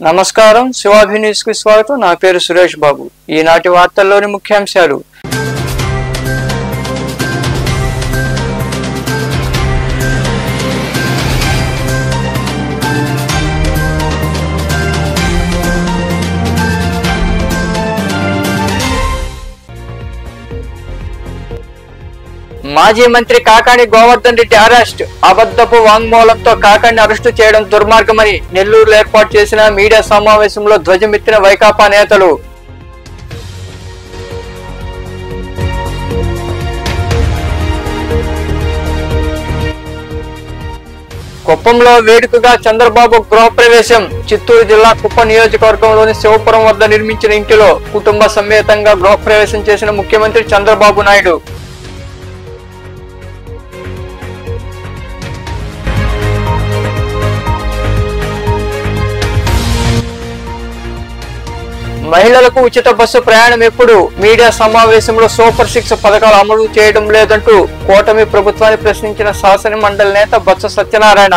నమస్కారం శివాభి న్యూస్ కి స్వాగతం. నా పేరు సురేష్ బాబు. ఈనాటి వార్తల్లోని ముఖ్యాంశాలు. మాజీ మంత్రి కాకాణి గోవర్ధన్ రెడ్డి అరెస్ట్. అబద్ధపు వాంగ్మూలంతో కాకాణిని అరెస్టు చేయడం దుర్మార్గమని నెల్లూరులో ఏర్పాటు చేసిన మీడియా సమావేశంలో ధ్వజమెత్తిన వైకాపా నేతలు. కుప్పంలో వేడుకగా చంద్రబాబు గృహప్రవేశం. చిత్తూరు జిల్లా కుప్పం నియోజకవర్గంలోని శివపురం వద్ద నిర్మించిన ఇంటిలో కుటుంబ సమేతంగా గృహప్రవేశం చేసిన ముఖ్యమంత్రి చంద్రబాబు నాయుడు. మహిళలకు ఉచిత బస్సు ప్రయాణం ఎప్పుడు? మీడియా సమావేశంలో సూపర్ 6 పథకాలు అమలు చేయడం లేదంటూ కూటమి ప్రభుత్వాన్ని ప్రశ్నించిన శాసన మండలి నేత బొత్స సత్యనారాయణ.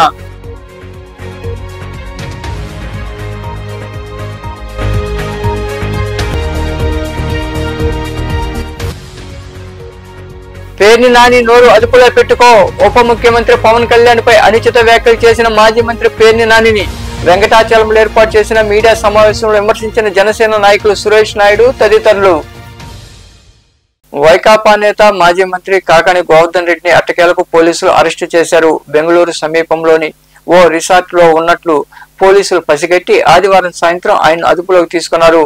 పేర్ని నాని నోరు అదుపులో పెట్టుకో. ఉప ముఖ్యమంత్రి పవన్ కళ్యాణ్ పై అనుచిత వ్యాఖ్యలు చేసిన మాజీ మంత్రి పేర్ని నానిని వెంకటాచలంలో ఏర్పాటు చేసిన మీడియా సమావేశంలో విమర్శించిన జనసేన నాయకులు సురేష్ నాయుడు తదితరులు. వైకాపా నేత మాజీ మంత్రి కాకాణి గోవర్ధన్ రెడ్డిని అట్టకేలకు పోలీసులు అరెస్టు చేశారు. బెంగళూరు సమీపంలోని ఓ రిసార్ట్ లో ఉన్నట్లు పోలీసులు పసిగట్టి ఆదివారం సాయంత్రం ఆయన అదుపులోకి తీసుకున్నారు.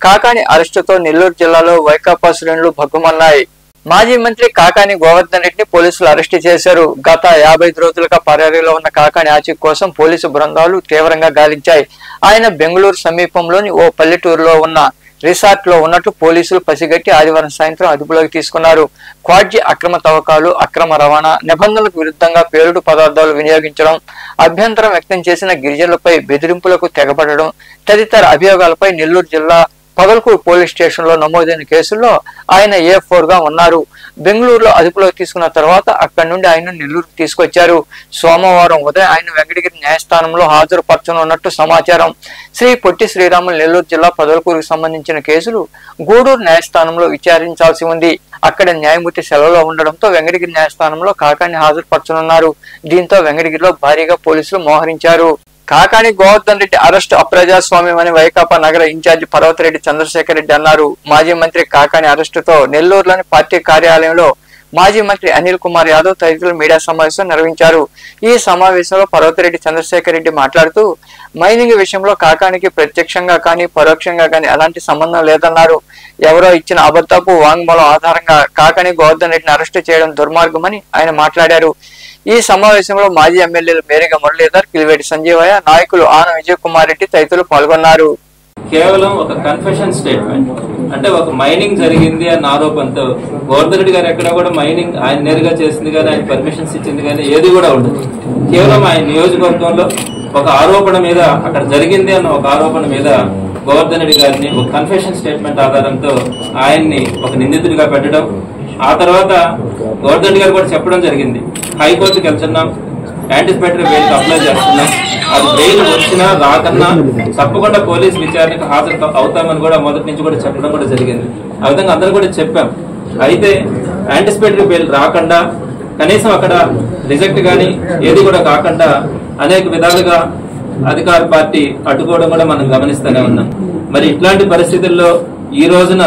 కాకాణి అరెస్టుతో నెల్లూరు జిల్లాలో వైకాపా శ్రేణులు భగ్గుమన్నాయి. మాజీ మంత్రి కాకాణి గోవర్ధన్ రెడ్డిని పోలీసులు అరెస్టు చేశారు. గత 55 రోజులుగా పరారీలో ఉన్న కాకాణి ఆచూకీ కోసం పోలీసు బృందాలు తీవ్రంగా గాలించాయి. ఆయన బెంగళూరు సమీపంలోని ఓ పల్లెటూరులో ఉన్న రిసార్ట్ లో ఉన్నట్లు పోలీసులు పసిగట్టి ఆదివారం సాయంత్రం అదుపులోకి తీసుకున్నారు. క్వాడ్జీ అక్రమ తవ్వకాలు, అక్రమ రవాణా, నిబంధనలకు విరుద్ధంగా పేలుడు పదార్థాలు వినియోగించడం, అభ్యంతరం వ్యక్తం చేసిన గిరిజనులపై బెదిరింపులకు తెగబడడం తదితర అభియోగాలపై నెల్లూరు జిల్లా పగల్కూరు పోలీస్ స్టేషన్ లో నమోదైన కేసుల్లో ఆయన A4 గా ఉన్నారు. బెంగళూరులో అదుపులోకి తీసుకున్న తర్వాత అక్కడి నుండి ఆయన నెల్లూరుకు తీసుకొచ్చారు. సోమవారం ఉదయం ఆయన వెంకటగిరి న్యాయస్థానంలో హాజరుపరచనున్నట్టు సమాచారం. శ్రీ పొట్టి శ్రీరాములు నెల్లూరు జిల్లా పగల్కూరుకు సంబంధించిన కేసులు గూడూరు న్యాయస్థానంలో విచారించాల్సి ఉంది. అక్కడ న్యాయమూర్తి సెలవులో ఉండడంతో వెంకటగిరి న్యాయస్థానంలో కాకాణి హాజరుపరచనున్నారు. దీంతో వెంకటగిరిలో భారీగా పోలీసులు మోహరించారు. కాకాణి గోవర్ధన్ రెడ్డి అరెస్టు అప్రజాస్వామ్యం అని వైకాపా నగర ఇన్ఛార్జి పర్వతరెడ్డి చంద్రశేఖర్ రెడ్డి అన్నారు. మాజీ మంత్రి కాకాణి అరెస్టుతో నెల్లూరులోని పార్టీ కార్యాలయంలో మాజీ మంత్రి అనిల్ కుమార్ యాదవ్ తదితరులు మీడియా సమావేశం నిర్వహించారు. ఈ సమావేశంలో పర్వతరెడ్డి చంద్రశేఖర్ రెడ్డి మాట్లాడుతూ మైనింగ్ విషయంలో కాకాణికి ప్రత్యక్షంగా కానీ పరోక్షంగా కానీ ఎలాంటి సంబంధం లేదన్నారు. ఎవరో ఇచ్చిన అబద్ధపు వాంగ్మూలం ఆధారంగా కాకాణి గోవర్ధన్ రెడ్డిని అరెస్టు చేయడం దుర్మార్గమని ఆయన మాట్లాడారు. ఈ సమావేశంలో మాజీ ఎమ్మెల్యేలు మేరిగా మురళీధర్, కిలివేటి సంజీవయ్య, నాయకులు ఆన విజయ్ కుమార్ రెడ్డి తదితరులు పాల్గొన్నారు. కేవలం ఒక కన్ఫెషన్ స్టేట్మెంట్ అంటే ఒక మైనింగ్ జరిగింది అన్న ఆరోపణతో గోవర్ధన్ రెడ్డి గారు ఎక్కడ కూడా మైనింగ్ ఆయన నేరుగా చేసింది కానీ ఆయన పర్మిషన్స్ ఇచ్చింది కానీ ఏది కూడా ఉండదు. కేవలం ఆయన నియోజకవర్గంలో ఒక ఆరోపణ మీద అక్కడ జరిగింది అన్న ఒక ఆరోపణ మీద గోవర్ధన్ రెడ్డి గారిని ఒక కన్ఫెషన్ స్టేట్మెంట్ ఆధారంతో ఆయన్ని ఒక నిందితుడిగా పెట్టడం, ఆ తర్వాత గోవర్ధన్ రెడ్డి గారు కూడా చెప్పడం జరిగింది, హైకోర్టుకి వెళ్తున్నాం, యాంటిసిపేటరీ బెయిల్ అప్లై చేస్తున్నాం, అది బెయిల్ వచ్చినా రాకన్నా తప్పకుండా పోలీస్ విచారణకు హాజరు అవుతామని కూడా మొదటి నుంచి కూడా చెప్పడం కూడా జరిగింది. ఆ విధంగా అందరూ కూడా చెప్పాం. అయితే యాంటిసిపేటరీ బెయిల్ రాకుండా కనీసం అక్కడ రిజెక్ట్ కానీ ఏది కూడా కాకుండా అనేక విధాలుగా అధికార పార్టీ అడ్డుకోవడం కూడా మనం గమనిస్తూనే ఉన్నాం. మరి ఇట్లాంటి పరిస్థితుల్లో ఈ రోజున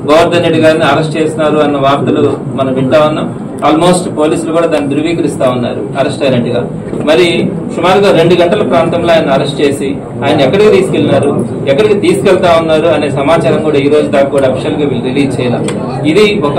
గోవర్ధన్ రెడ్డి గారిని అరెస్ట్ చేస్తున్నారు అన్న వార్తలు మనం వింటా ఉన్నాం. ఆల్మోస్ట్ పోలీసులు కూడా దాన్ని ధృవీకరిస్తా ఉన్నారు అరెస్ట్ అయినట్టుగా. మరి సుమారుగా 2 గంటల ప్రాంతంలో ఆయన అరెస్ట్ చేసి ఆయన ఎక్కడికి తీసుకెళ్లినారు, ఎక్కడికి తీసుకెళ్తా ఉన్నారు అనే సమాచారం కూడా ఈ రోజు దాకా కూడా అఫిషియల్ గా వీళ్ళు రిలీజ్ చేయాలి. ఇది ఒక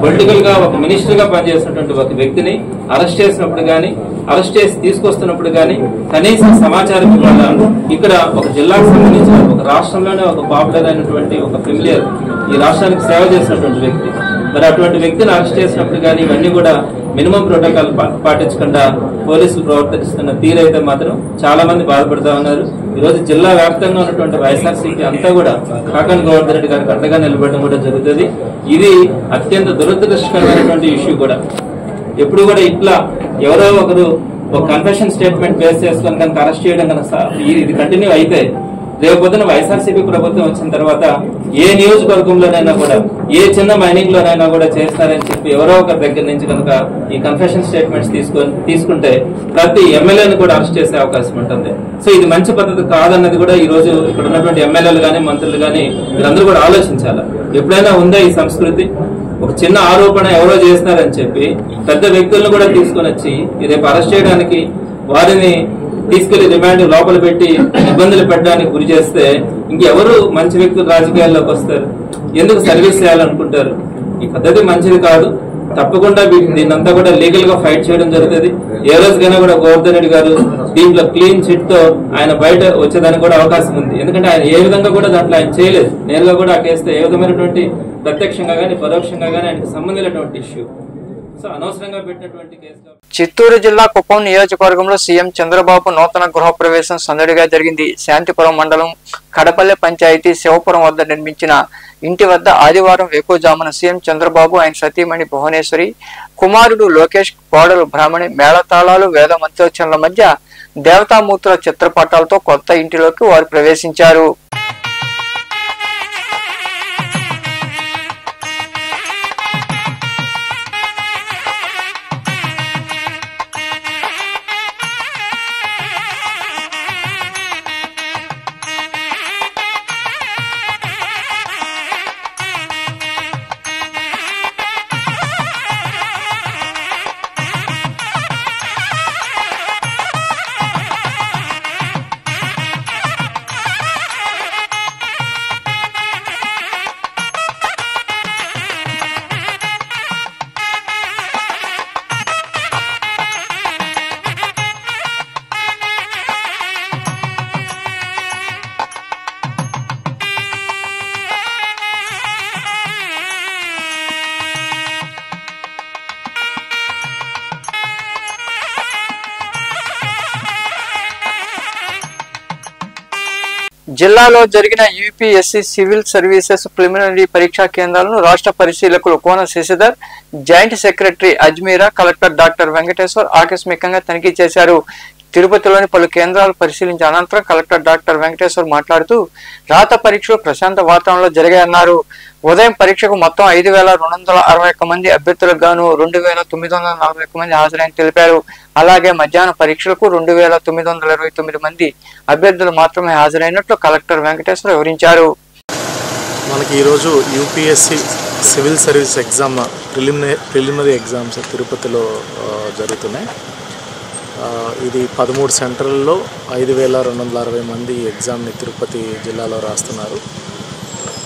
పొలిటికల్ గా ఒక మినిస్టర్ గా పనిచేస్తున్నటువంటి ఒక వ్యక్తిని అరెస్ట్ చేసినప్పుడు గానీ, అరెస్ట్ చేసి తీసుకొస్తున్నప్పుడు గానీ కనీసం సమాచారం వల్ల ఇక్కడ ఒక జిల్లాకు సంబంధించిన ఒక రాష్ట్రంలోనే ఒక పాపులర్ అయినటువంటి ఒక ఫెమిలియర్ ఈ రాష్ట్రానికి సేవ చేసినటువంటి వ్యక్తి, మరి అటువంటి వ్యక్తిని అరెస్ట్ చేసినప్పుడు కానీ ఇవన్నీ కూడా మినిమం ప్రోటోకాల్ పాటించకుండా పోలీసులు ప్రవర్తిస్తున్న తీరైతే మాత్రం చాలా మంది బాధపడుతూ ఉన్నారు. ఈ రోజు జిల్లా వ్యాప్తంగా ఉన్నటువంటి వైఎస్ఆర్సీపీ అంతా కూడా కాకాణి గోవర్ధన్ రెడ్డి గారికి అండగా నిలబడడం కూడా జరుగుతుంది. ఇది అత్యంత దురదృష్టకరమైనటువంటి ఇష్యూ కూడా. ఎప్పుడు కూడా ఇట్లా ఎవరో ఒకరు ఒక కన్ఫెషన్ స్టేట్మెంట్ బేస్ చేసుకొని కనుక అరెస్ట్ చేయడం కనుక ఇది కంటిన్యూ అయితే రేపొద్దున వైఎస్ఆర్సీపీ ప్రభుత్వం వచ్చిన తర్వాత ఏ నియోజకవర్గంలోనైనా కూడా ఏ చిన్న మైనింగ్ లోనైనా కూడా చేస్తారని చెప్పి ఎవరో ఒకరి దగ్గర నుంచి కనుక ఈ కన్ఫెషన్ స్టేట్మెంట్స్ తీసుకుంటే ప్రతి ఎమ్మెల్యేని కూడా అరెస్ట్ చేసే అవకాశం ఉంటుంది. సో ఇది మంచి పద్ధతి కాదన్నది కూడా ఈ రోజు ఇక్కడ ఉన్నటువంటి ఎమ్మెల్యేలు కానీ మంత్రులు కానీ వీరందరూ కూడా ఆలోచించాలి. ఎప్పుడైనా ఉందా ఈ సంస్కృతి? ఒక చిన్న ఆరోపణ ఎవరో చేస్తారని చెప్పి పెద్ద వ్యక్తులను కూడా తీసుకొని వచ్చి రేపు అరెస్ట్ చేయడానికి వారిని తీసుకెళ్లి రిమాండ్ లోపల పెట్టి ఇబ్బందులు పెట్టడానికి గురి చేస్తే ఇంకెవరు మంచి వ్యక్తులు రాజకీయాల్లోకి వస్తారు? ఎందుకు సర్వీస్ చేయాలనుకుంటారు? ఈ పద్ధతి మంచిది కాదు. తప్పకుండా దీన్నంతా కూడా లీగల్ గా ఫైట్ చేయడం జరుగుతుంది. ఏ రోజుకైనా కూడా గోవర్ధన్ రెడ్డి గారు దీంట్లో క్లీన్ చిట్ తో ఆయన బయట వచ్చేదానికి కూడా అవకాశం ఉంది. ఎందుకంటే ఆయన ఏ విధంగా కూడా దాంట్లో ఆయన చేయలేదు. నేరుగా కూడా ఆ కేసుతో ఏ విధమైనటువంటి ప్రత్యక్షంగా గానీ పరోక్షంగా గానీ ఆయనకు సంబంధించినటువంటి ఇష్యూ. అనవసరంగా పెట్టినటువంటి కేసు. చిత్తూరు జిల్లా కుప్పం నియోజకవర్గంలో సీఎం చంద్రబాబు నూతన గృహప్రవేశం సందడిగా జరిగింది. శాంతిపురం మండలం కడపల్లె పంచాయతీ శివపురం వద్ద నిర్మించిన ఇంటి వద్ద ఆదివారం వేకువజామున సీఎం చంద్రబాబు, ఆయన సతీమణి భువనేశ్వరి, కుమారుడు లోకేష్, కోడలు బ్రాహ్మణి మేళతాళాలు, వేద మంత్రోచ్చరణల మధ్య దేవతామూర్తుల చిత్రపటాలతో కొత్త ఇంటిలోకి వారు ప్రవేశించారు. జిల్లాలో జరిగిన యూపీఎస్సీ సివిల్ సర్వీసెస్ ప్రిలిమినరీ పరీక్షా కేంద్రాలను రాష్ట్ర పరిశీలకులు Kona Shashidhar, joint secretary Ajmeera, collector doctor Venkateshwar ఆకస్మికంగా తనిఖీ చేశారు. తిరుపతిలోని పలు కేంద్రాలు పరిశీలించిన అనంతరం కలెక్టర్ డాక్టర్ వెంకటేశ్వర్ మాట్లాడుతూ రాత పరీక్షలు ప్రశాంత వాతావరణంలో జరిగాయన్నారు. ఉదయం పరీక్షకు మొత్తం 5,261 మంది అభ్యర్థులకు గాను 2,941 మంది హాజరైన తెలిపారు. అలాగే మధ్యాహ్న పరీక్షలకు 2,929 మంది అభ్యర్థులు మాత్రమే హాజరైనట్లు కలెక్టర్ వెంకటేశ్వర్ వివరించారు. మనకి ఈరోజు UPSC civil service exam preliminary exams తిరుపతిలో జరుగుతున్నాయి. ఇది 13 సెంటర్లలో 5,260 మంది ఎగ్జామ్ని తిరుపతి జిల్లాలో రాస్తున్నారు.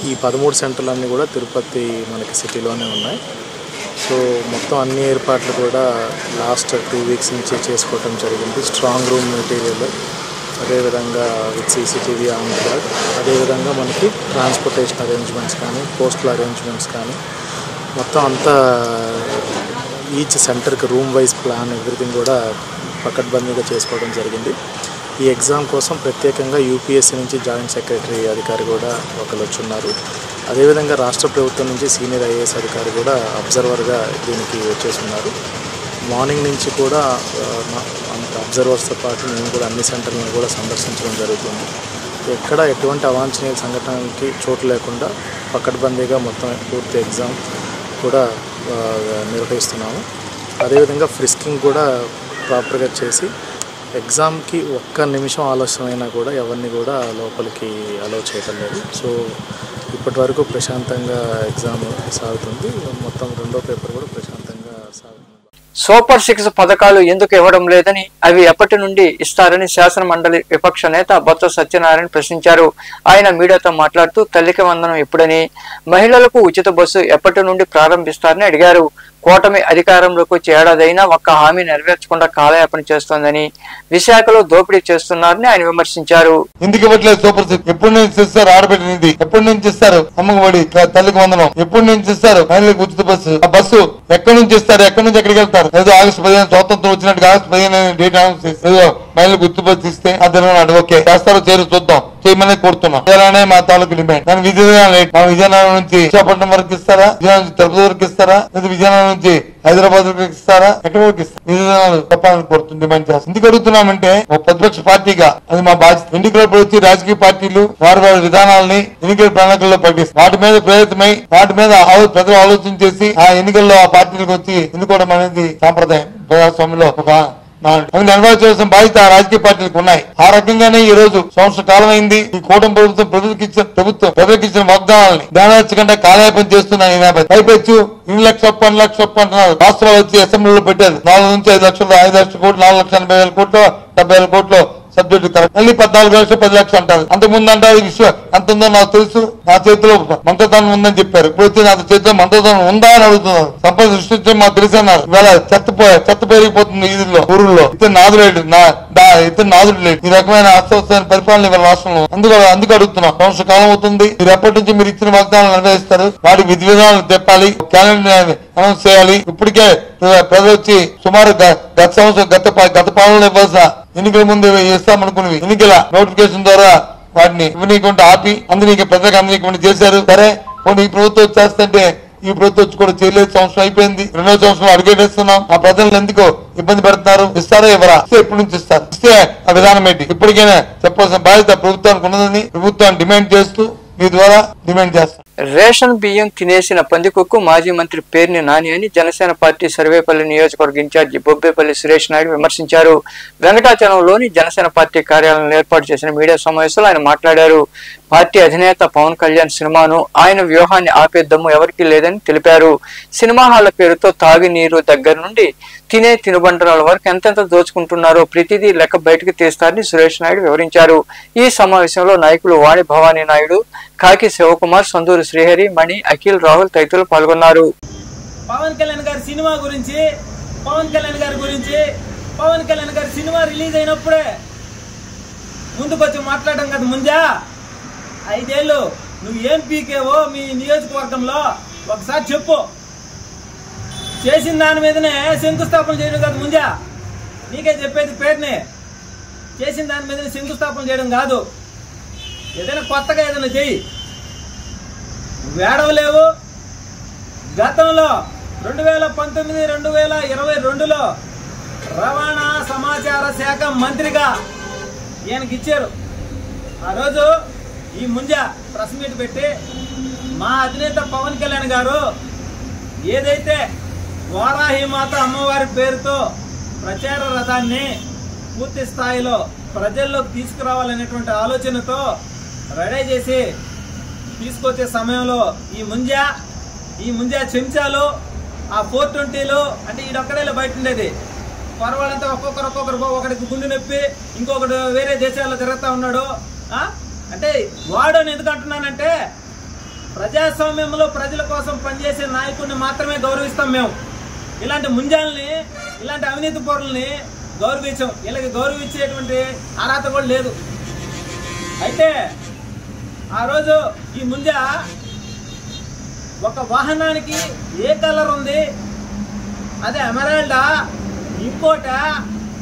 ఈ 13 సెంటర్లన్నీ కూడా తిరుపతి మనకి సిటీలోనే ఉన్నాయి. సో మొత్తం అన్ని ఏర్పాట్లు కూడా లాస్ట్ 2 వీక్స్ నుంచి చేసుకోవటం జరిగింది. స్ట్రాంగ్ రూమ్ మెటీరియల్, అదేవిధంగా విత్ సీసీటీవీ ఆన్ గార్డ్, అదేవిధంగా మనకి ట్రాన్స్పోర్టేషన్ అరేంజ్మెంట్స్ కానీ పోస్టల్ అరేంజ్మెంట్స్ కానీ మొత్తం అంతా ఈచ్ సెంటర్కి రూమ్ వైజ్ ప్లాన్ ఎవ్రీథింగ్ కూడా పకడ్బందీగా చేసుకోవడం జరిగింది. ఈ ఎగ్జామ్ కోసం ప్రత్యేకంగా యూపీఎస్సీ నుంచి జాయింట్ సెక్రటరీ అధికారి కూడా ఒకరు వచ్చున్నారు. అదేవిధంగా రాష్ట్ర ప్రభుత్వం నుంచి సీనియర్ ఐఏఎస్ అధికారి కూడా అబ్జర్వర్గా దీనికి వచ్చేస్తున్నారు. మార్నింగ్ నుంచి కూడా అబ్జర్వర్స్తో పాటు మేము కూడా అన్ని సెంటర్లను కూడా సందర్శించడం జరుగుతుంది. ఎక్కడ ఎటువంటి అవాంఛనీయ సంఘటనలకి చోటు లేకుండా పకడ్బందీగా మొత్తం పూర్తి ఎగ్జామ్ కూడా నిర్వహిస్తున్నాము. అదేవిధంగా ఫ్రిస్కింగ్ కూడా ప్రాపర్గా చేసి ఎగ్జామ్కి ఒక్క నిమిషం ఆలస్యమైనా కూడా ఎవరిని కూడా లోపలికి అలౌ చేయటం లేదు. సో ఇప్పటి వరకు ప్రశాంతంగా ఎగ్జామ్ సాగుతుంది. మొత్తం రెండో పేపర్ కూడా ప్రశాంతంగా సాగుతుంది. సూపర్ 6 పథకాలు ఎందుకు ఇవ్వడం లేదని, అవి ఎప్పటి నుండి ఇస్తారని శాసన మండలి విపక్ష నేత బొత్స సత్యనారాయణ ప్రశ్నించారు. ఆయన మీడియాతో మాట్లాడుతూ తల్లికి వందనం ఎప్పుడని, మహిళలకు ఉచిత బస్సు ఎప్పటి నుండి ప్రారంభిస్తారని అడిగారు. కూటమి అధికారంలోకి వచ్చి ఏడాదైనా ఒక్క హామీ నెరవేర్చకుండా కాలయాపన చేస్తోందని, విశాఖలో దోపిడీ చేస్తున్నారని ఆయన విమర్శించారు. ఎందుకు ఇవ్వట్లేదు సూపర్ 6? ఎప్పటి నుంచి ఇస్తారు? ఆడబిడ్డనిది ఎప్పటి నుంచి ఇస్తారు? అమ్మఒడి, తల్లికి వందనం ఎప్పటి నుంచి ఇస్తారు? మహిళలకు ఉచిత బస్సు, ఆ బస్సు ఎక్కడి నుంచి ఇస్తారు? ఎక్కడి నుంచి ఎక్కడికి వెళ్తారు? ఏదో ఆగస్టు 15 స్వాతంత్రం వచ్చినట్టుగా ఆగస్టు 15 డేట్ అనౌన్స్ చేసి ఏదో మహిళలు గుర్తుపట్టి ఇస్తే అతను ఓకే చేస్తారో చేరు చూద్దాం, చేయమని కోరుతున్నాం. ఇలానే మా తాలూకు డిమాండ్. దాని విజయనగరం నుంచి విశాఖపట్నం వరకు ఇస్తారా, విజయనగరం నుంచి తిరుపతి వరకు ఇస్తారా, లేదా విజయనగరం నుంచి హైదరాబాద్ వరకు ఇస్తారా, ఎక్కడ వరకు ఇస్తారు? విజయనగరం చెప్పాలని కోరుతుంది, డిమాండ్ చేస్తాం. ఎందుకు అడుగుతున్నామంటే ఒక ప్రతిపక్ష పార్టీగా అది మా బాధ్యత. ఎన్నికలప్పుడు వచ్చి రాజకీయ పార్టీలు వారి వారి విధానాలని ఎన్నికల ప్రణాళికల్లో ప్రకటిస్తారు. వాటి మీద ప్రేరితమై వాటి మీద ప్రజలు ఆలోచన చేసి ఆ ఎన్నికల్లో ఆ పార్టీలకు వచ్చి ఎన్నుకోవడం అనేది సాంప్రదాయం ప్రజాస్వామ్యంలో ఒక నిర్వహించాల్సిన బాధ్యత రాజకీయ పార్టీలకు ఉన్నాయి. ఆ రకంగానే ఈ రోజు సంవత్సర కాలం అయింది. ఈ కూటమి ప్రభుత్వం ప్రజలకు ఇచ్చిన వాగ్దానాలని దానచ్చకుండా కాలయాపన చేస్తున్నాయి. పైపెచ్చు 2 లక్షల 10 లక్షల అంటున్నారు. రాష్ట్రాలు వచ్చి అసెంబ్లీలో పెట్టారు. 4 నుంచి 5 లక్షలు, 5 లక్షల కోట్లు, 4,80,000 కోట్లు, 70,000 కోట్లు సబ్జెక్టు కరెక్ట్. మళ్ళీ 14 లక్షలు 10 లక్షలు అంటారు. అంతకుముందు అంటారు విషయం ఎంత ఉందో నాకు తెలుసు, నా చేతిలో మంత్రదానం ఉందని చెప్పారు. ఇప్పుడు వచ్చి నా చేతిలో మంత్రదానం ఉందా అని అడుగుతున్నారు. సంపద సృష్టించడం మాకు తెలుసు అన్నారు. ఇవాళ చెత్త పెరిగిపోతుంది వీధుల్లో, ఊరుల్లో. ఇతను నాదుడు లేడు. ఈ రకమైన అస్వస్థమైన పరిపాలన ఇవాళ రాష్ట్రంలో. అందుకు అడుగుతున్నాం. సంవత్సర కాలం అవుతుంది. మీరు ఎప్పటి నుంచి మీరు ఇచ్చిన వాగ్దానాలు నిర్వహిస్తారు? వాటి విధి విధానాలు తెప్పాలి, క్యాలెండర్ అనౌన్స్ చేయాలి. ఇప్పటికే ప్రజలు వచ్చి సుమారు గత పాలనలో ఇవ్వాల్సిన ఎన్నికల ముందు ఇస్తామనుకున్నవి ఎన్నికల నోటిఫికేషన్ ద్వారా వాటిని ఇవ్వనీయకుండా ఆపి అందరికీ ప్రజలకు అందరికీ చేశారు. సరే ఈ ప్రభుత్వం చేస్తుంటే ఈ ప్రభుత్వం వచ్చి కూడా చేయలేదు. సంవత్సరం అయిపోయింది. 2వ సంవత్సరం అడుగేస్తున్నాం. ఆ ప్రజలను ఎందుకో ఇబ్బంది పెడుతున్నారు. ఇస్తారా ఎవరా? ఎప్పటి నుంచి ఇస్తారు? ఇస్తే ఆ విధానం ఏంటి? ఇప్పటికైనా చెప్పాల్సిన బాధ్యత ప్రభుత్వానికి ఉన్నదని ప్రభుత్వాన్ని డిమాండ్ చేస్తూ మీ ద్వారా డిమాండ్ చేస్తాం. రేషన్ బియ్యం తినేసిన పందికొక్కు మాజీ మంత్రి పేర్ని నాని అని జనసేన పార్టీ సర్వేపల్లి నియోజకవర్గ ఇన్ఛార్జి బొబ్బేపల్లి సురేష్ నాయుడు విమర్శించారు. వెంకటాచలంలోని జనసేన పార్టీ కార్యాలయంలో ఏర్పాటు చేసిన మీడియా సమావేశంలో ఆయన మాట్లాడారు. పార్టీ అధినేత పవన్ కళ్యాణ్ సినిమాను ఆయన వ్యూహాన్ని ఆపే దమ్ము ఎవరికీ లేదని తెలిపారు. సినిమా హాళ్ల పేరుతో తాగునీరు దగ్గర నుండి తినే తినుబండరాల వరకు ఎంతెంత దోచుకుంటున్నారో ప్రతిదీ లెక్క బయటకు తీస్తారని సురేష్ నాయుడు వివరించారు. ఈ సమావేశంలో నాయకులు వాణి భవానీ నాయుడు, కాకి శివకుమార్, సందూరు శ్రీహరి, మణి, అఖిల్, రాహుల్ తదితరులు పాల్గొన్నారు. పవన్ కళ్యాణ్ గారి సినిమా గురించి, పవన్ కళ్యాణ్ గారి సినిమా రిలీజ్ అయినప్పుడే ముందుకొచ్చి మాట్లాడడం కదా. ముందా 5 ఏళ్ళు నువ్వు ఏం పీకేవో మీ నియోజకవర్గంలో ఒకసారి చెప్పు. చేసిన దాని మీదనే శంకుస్థాపన చేయడం కాదు. ముందా నీకే చెప్పేది, పేరుని చేసిన దాని మీదనే శంకుస్థాపన చేయడం కాదు. ఏదైనా కొత్తగా ఏదైనా చెయ్యి. వేడవలేవు. గతంలో 2019, 2022లో రవాణా సమాచార శాఖ మంత్రిగా ఈయనకి ఇచ్చారు. ఆ రోజు ఈ ముంజా ప్రెస్ మీట్ పెట్టి మా అధినేత పవన్ కళ్యాణ్ గారు ఏదైతే వారాహిమాత అమ్మవారి పేరుతో ప్రచార రథాన్ని పూర్తి స్థాయిలో ప్రజల్లోకి తీసుకురావాలనేటువంటి ఆలోచనతో రెడీ చేసి తీసుకొచ్చే సమయంలో ఈ ముంజా చెంచాలు, ఆ 420లు అంటే ఈడొక్కడేలా బయట ఉండేది. పర్వాలంతా ఒక్కొక్కరు ఒకడికి గుండె నొప్పి, ఇంకొకడు వేరే దేశాల్లో తిరుగుతూ ఉన్నాడు. అంటే వాడని ఎందుకు అంటున్నానంటే ప్రజాస్వామ్యంలో ప్రజల కోసం పనిచేసే నాయకుడిని మాత్రమే గౌరవిస్తాం మేము. ఇలాంటి ముంజాలని, ఇలాంటి అవినీతి పరులని గౌరవించాం. వీళ్ళకి గౌరవించేటువంటి అర్హత కూడా లేదు. అయితే ఆ రోజు ఈ ముంజా ఒక వాహనానికి ఏ కలర్ ఉంది, అదే ఎమరాల్డా ఇంకోట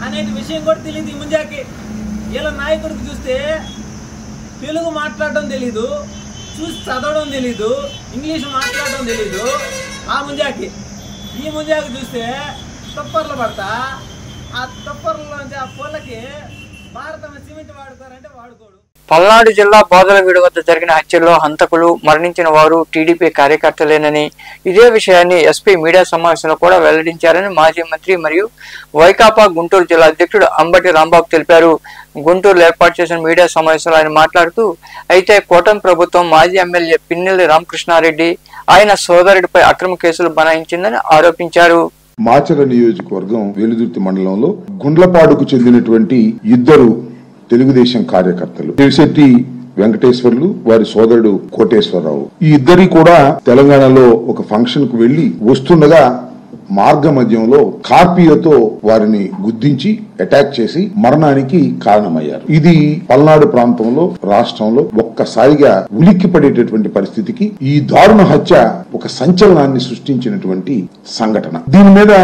అనే విషయం కూడా తెలియదు ఈ ముంజాకి. వీళ్ళ నాయకుడికి చూస్తే తెలుగు మాట్లాడడం తెలీదు, చూసి చదవడం తెలీదు, ఇంగ్లీష్ మాట్లాడడం తెలీదు ఆ ముంజాకి. ఈ ముంజాకి చూస్తే తప్పర్లు పడతా, ఆ తప్పర్లోంచి ఆ పొలకి భారతం సిమెంట్ వాడుకోరంటే వాడుకోడు. పల్నాడు జిల్లా బోదలవీడు వద్ద జరిగిన హత్యల్లో హంతకులు మరణించిన వారు టీడీపీ కార్యకర్తలేనని, ఇదే విషయాన్ని ఎస్పీ మీడియా సమావేశంలో కూడా వెల్లడించారని మాజీ మంత్రి మరియు వైకాపా గుంటూరు జిల్లా అధ్యక్షుడు అంబటి రాంబాబు తెలిపారు. గుంటూరులో ఏర్పాటు చేసిన మీడియా సమావేశంలో ఆయన మాట్లాడుతూ, అయితే కూటమి ప్రభుత్వం మాజీ ఎమ్మెల్యే పిన్నెల్లి రామకృష్ణారెడ్డి ఆయన సోదరుడిపై అక్రమ కేసులు బనాయించిందని ఆరోపించారు. మాచర్ల నియోజకవర్గం వెలుదుర్తి మండలంలో గుండ్లపాడుకు చెందినటువంటి 2 తెలుగుదేశం కార్యకర్తలు తిరుశెట్టి వెంకటేశ్వర్లు, వారి సోదరుడు కోటేశ్వరరావు, ఈ ఇద్దరి కూడా తెలంగాణలో ఒక ఫంక్షన్ కు వెళ్లి వస్తుండగా మార్గ మధ్యంలో కార్పియోతో వారిని గుద్దించి అటాక్ చేసి మరణానికి కారణమయ్యారు. ఇది పల్నాడు ప్రాంతంలో, రాష్ట్రంలో ఒక్కసారిగా ఉలిక్కి పడేటటువంటి పరిస్థితికి ఈ దారుణ హత్య ఒక సంచలనాన్ని సృష్టించినటువంటి సంఘటన. దీని మీద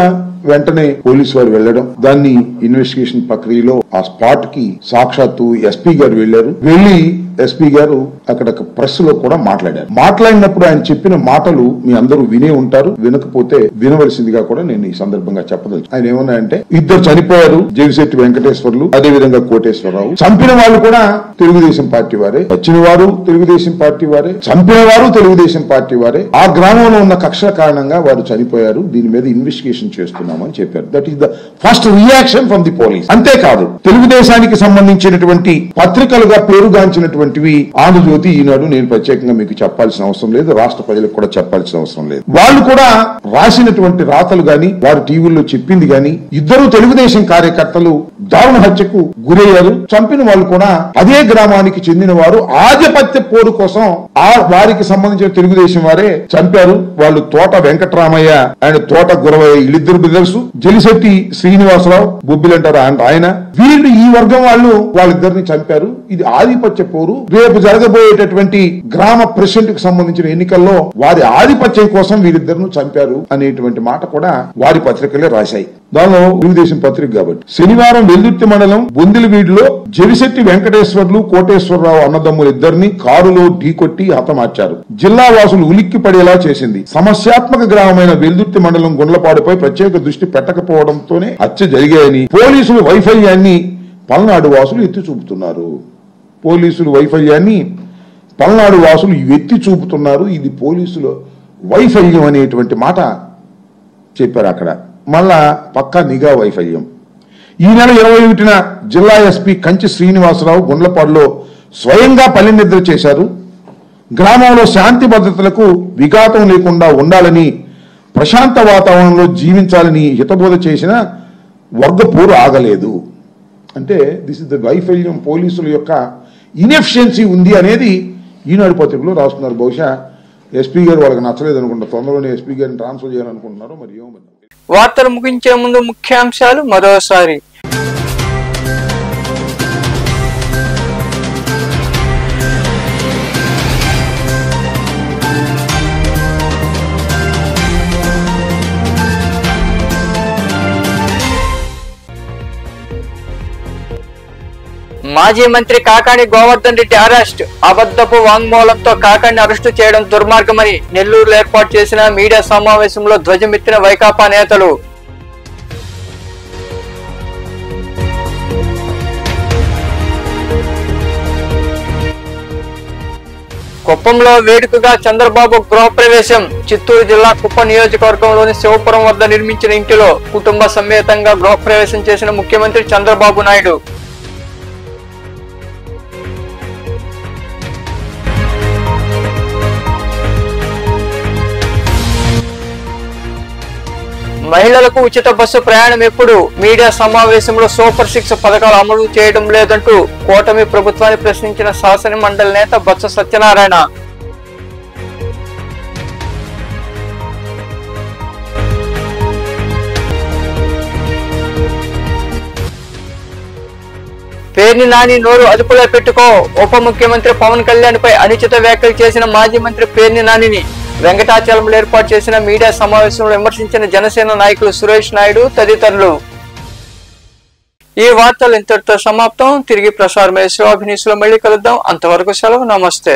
వెంటనే పోలీసు వారు వెళ్లడం, దాన్ని ఇన్వెస్టిగేషన్ ప్రక్రియలో ఆ స్పాట్ కి సాక్షాత్తు ఎస్పీ గారు వెళ్లారు. వెళ్లి ఎస్పీ గారు అక్కడ ప్రెస్ లో కూడా మాట్లాడినప్పుడు ఆయన చెప్పిన మాటలు మీ అందరూ వినే ఉంటారు. వినకపోతే వినవలసిందిగా కూడా నేను ఈ సందర్భంగా చెప్పదలుచు. ఆయన ఏమన్నాయంటే, ఇద్దరు చనిపోయారు, జగిశెట్టి వెంకటేశ్వర్లు, అదే విధంగా కోటేశ్వరరావు. చంపిన వాళ్ళు కూడా తెలుగుదేశం పార్టీ వారే, వచ్చిన వారు తెలుగుదేశం పార్టీ వారే, చంపిన వారు తెలుగుదేశం పార్టీ వారే. ఆ గ్రామంలో ఉన్న కక్ష కారణంగా వారు చనిపోయారు, దీని మీద ఇన్వెస్టిగేషన్ చేస్తున్నామని చెప్పారు. That is the first reaction from the police. అంతేకాదు, తెలుగుదేశానికి సంబంధించినటువంటి పత్రికలుగా పేరుగాంచినటువంటివి ఆంధ్రజ్యోతి, ఈనాడు, నేను ప్రత్యేకంగా మీకు చెప్పాల్సిన అవసరం లేదు, రాష్ట్ర ప్రజలకు కూడా చెప్పాల్సిన అవసరం లేదు. వాళ్ళు కూడా రాసినటువంటి రాతలు గాని, వారు టీవీల్లో చెప్పింది గాని, ఇద్దరు తెలుగుదేశం కార్యకర్తలు దారుణ హత్యకు గురయ్యారు. చంపిన వాళ్ళు కూడా అదే గ్రామానికి చెందిన వారు. ఆధిపత్య పోరు కోసం వారికి సంబంధించిన తెలుగుదేశం వారే చంపారు. వాళ్ళు తోట వెంకటరామయ్య అండ్ తోట గురవయ్య, వీళ్ళిద్దరు బ్రదర్స్. జలిశెట్టి శ్రీనివాసరావు, బొబ్బిలంటారు ఆయన. వీళ్ళు ఈ వర్గం వాళ్ళు వాళ్ళిద్దరిని చంపారు. ఇది ఆధిపత్య పోరు. రేపు జరగబోయేటటువంటి గ్రామ ప్రెసిడెంట్ కు సంబంధించిన ఎన్నికల్లో వారి ఆధిపత్యం కోసం వీరిద్దరిని చంపారు అనేటువంటి మాట కూడా వారి పత్రికలే రాశాయి. దానిలో తెలుగుదేశం పత్రిక కాబట్టి. శనివారం వెల్దుర్తి మండలం బొందిలివీడిలో జలిశెట్టి వెంకటేశ్వర్లు, కోటేశ్వరరావు అన్నదమ్ములు ఇద్దరిని కారులో ఢీకొట్టి హతమార్చారు. జిల్లా వాసులు ఉలిక్కి పడేలా చేసింది. సమస్యాత్మక గ్రామమైన వెల్దుర్తి మండలం గుండ్లపాడుపై ప్రత్యేక దృష్టి పెట్టకపోవడంతోనే హత్య జరిగాయని పోలీసులు వైఫల్యాన్ని పల్నాడు వాసులు ఎత్తి చూపుతున్నారు. పల్నాడు వాసులు ఎత్తి చూపుతున్నారు. ఇది పోలీసుల వైఫల్యం అనేటువంటి మాట చెప్పారు అక్కడ. మళ్ళా పక్కా నిఘా వైఫల్యం. ఈ నెల 21న జిల్లా ఎస్పీ కంచి శ్రీనివాసరావు గుండ్లపాడులో స్వయంగా పల్లె నిద్ర చేశారు. గ్రామంలో శాంతి భద్రతలకు విఘాతం లేకుండా ఉండాలని, ప్రశాంత వాతావరణంలో జీవించాలని హితబోధ చేసిన వర్గ పోరు ఆగలేదు. అంటే దిస్ ఇస్ ద వైఫల్యం, పోలీసుల యొక్క ఇన్ఎఫిషియన్సీ ఉంది అనేది ఈనాడు పత్రికలో రాస్తున్నారు. బహుశా ఎస్పీ గారు వాళ్ళకి నచ్చలేదు అనుకుంటా, తొందరలోనే ఎస్పీ గారిని ట్రాన్స్ఫర్ చేయాలనుకుంటున్నారు. మరి ఏమో. వార్తలు ముగించే ముందు ముఖ్యాంశాలు మరోసారి. మాజీ మంత్రి కాకాణి గోవర్ధన్ రెడ్డి అరెస్ట్. అబద్ధపు వాంగ్మూలంతో కాకాణిని అరెస్టు చేయడం దుర్మార్గమని నెల్లూరులో ఏర్పాటు చేసిన మీడియా సమావేశంలో ధ్వజమెత్తిన వైకాపా నేతలు. కుప్పంలో వేడుకగా చంద్రబాబు గృహప్రవేశం. చిత్తూరు జిల్లా కుప్పం నియోజకవర్గంలోని శివపురం వద్ద నిర్మించిన ఇంటిలో కుటుంబ సమేతంగా గృహప్రవేశం చేసిన ముఖ్యమంత్రి చంద్రబాబు నాయుడు. మహిళలకు ఉచిత బస్సు ప్రయాణం ఎప్పుడు? మీడియా సమావేశంలో సూపర్ 6 పథకాలు అమలు చేయడం లేదంటూ కూటమి ప్రభుత్వాన్ని ప్రశ్నించిన శాసన మండలి నేత బొత్స సత్యనారాయణ. పేర్ని నాని నోరు అదుపులో పెట్టుకో. ఉప ముఖ్యమంత్రి పవన్ కళ్యాణ్ పై అనుచిత వ్యాఖ్యలు చేసిన మాజీ మంత్రి పేర్ని నానిని వెంకటాచలంలో ఏర్పాటు చేసిన మీడియా సమావేశంలో విమర్శించిన జనసేన నాయకులు సురేష్ నాయుడు తదితరులు. ఈ వార్తలు ఇంతటితో సమాప్తం. తిరిగి ప్రసారమయ్యే శివాభినీసులో మళ్ళీ కలుద్దాం. అంతవరకు సెలవు. నమస్తే.